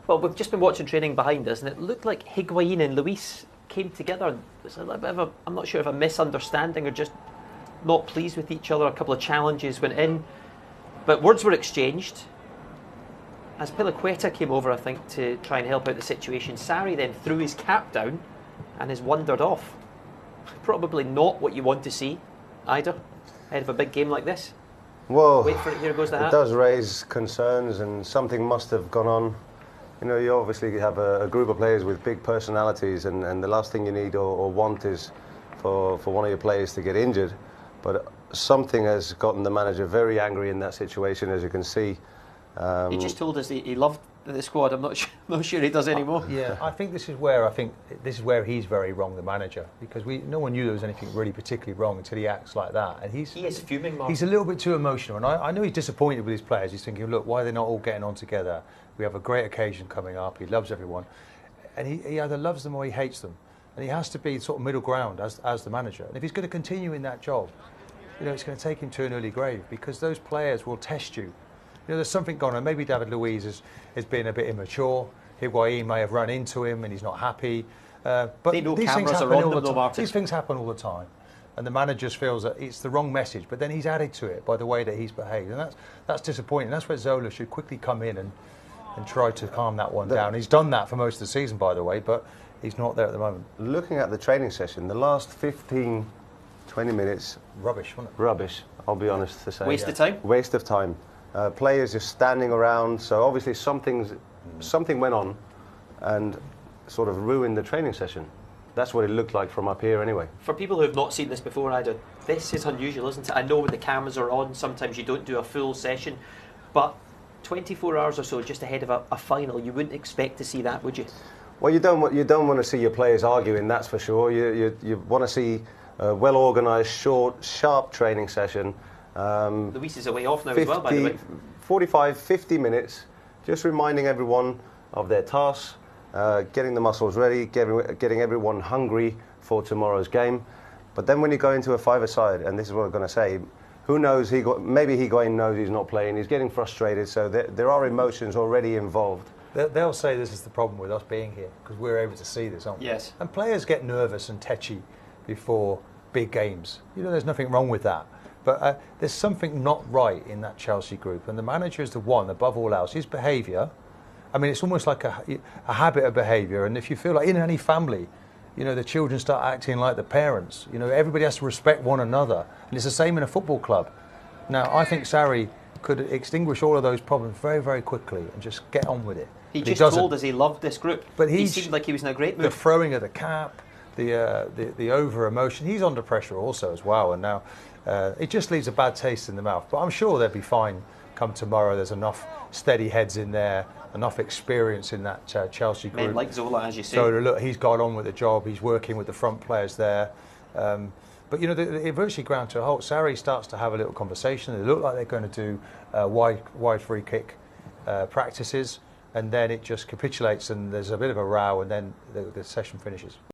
Well, we've just been watching training behind us, and it looked like Higuain and Luis came together. It's a little bit of a, I'm not sure if a misunderstanding or just not pleased with each other. A couple of challenges went in, but words were exchanged. As Piliqueta came over, I think, to try and help out the situation, Sarri then threw his cap down and has wandered off. Probably not what you want to see, either, ahead of a big game like this. Well, wait for it, here goes the hat. It does raise concerns, and something must have gone on. You know, you obviously have a group of players with big personalities, and the last thing you need or want is for one of your players to get injured. But something has gotten the manager very angry in that situation, as you can see. He just told us he loved the squad. I'm not sure he does anymore. Yeah, I think this is where he's very wrong, the manager, because no one knew there was anything really particularly wrong until he acts like that, and he is fuming, Mark. He's a little bit too emotional, and I know he's disappointed with his players. He's thinking, look, why are they not all getting on together? We have a great occasion coming up. He loves everyone, and he either loves them or he hates them, and he has to be sort of middle ground as the manager. And if he's going to continue in that job, you know, it's going to take him to an early grave, because those players will test you. You know, there's something going on. Maybe David Luiz has been a bit immature. Higuain may have run into him and he's not happy. But these things happen all the time. These things happen all the time. And the manager just feels that it's the wrong message, but then he's added to it by the way that he's behaved. And that's disappointing. That's where Zola should quickly come in and try to calm that one down. He's done that for most of the season, by the way, but he's not there at the moment. Looking at the training session, the last 15, 20 minutes... Rubbish, wasn't it? Rubbish, I'll be honest to say. Waste of time? Waste of time. Players just standing around, so obviously something went on and sort of ruined the training session. That's what it looked like from up here anyway. For people who have not seen this before, Ida, this is unusual, isn't it? I know when the cameras are on, sometimes you don't do a full session, but 24 hours or so just ahead of a final, you wouldn't expect to see that, would you? Well, you don't want to see your players arguing, that's for sure. You want to see a well-organised, short, sharp training session. Luis is away off now as well, by the way. 45, 50 minutes, just reminding everyone of their tasks, getting the muscles ready, getting everyone hungry for tomorrow's game. But then when you go into a five-a-side, and this is what I'm going to say, who knows, maybe Higuain knows he's not playing, he's getting frustrated, so there are emotions already involved. They'll say this is the problem with us being here, because we're able to see this, aren't we? Yes. And players get nervous and tetchy before big games. You know, there's nothing wrong with that. But there's something not right in that Chelsea group, and the manager is the one, above all else. His behaviour, I mean, it's almost like a habit of behaviour, and if you feel like in any family, you know, the children start acting like the parents. You know, everybody has to respect one another, and it's the same in a football club. Now, I think Sarri could extinguish all of those problems very, very quickly and just get on with it. He just told us he loved this group. But he seemed like he was in a great mood. The throwing of the cap, the over emotion. He's under pressure also as well, and now it just leaves a bad taste in the mouth. But I'm sure they'll be fine come tomorrow. There's enough steady heads in there, enough experience in that Chelsea group. Men like Zola, as you say. So look, he's got on with the job. He's working with the front players there. But you know, they virtually ground to a halt. Sarri starts to have a little conversation. They look like they're going to do wide free kick practices, and then it just capitulates, and there's a bit of a row, and then the session finishes.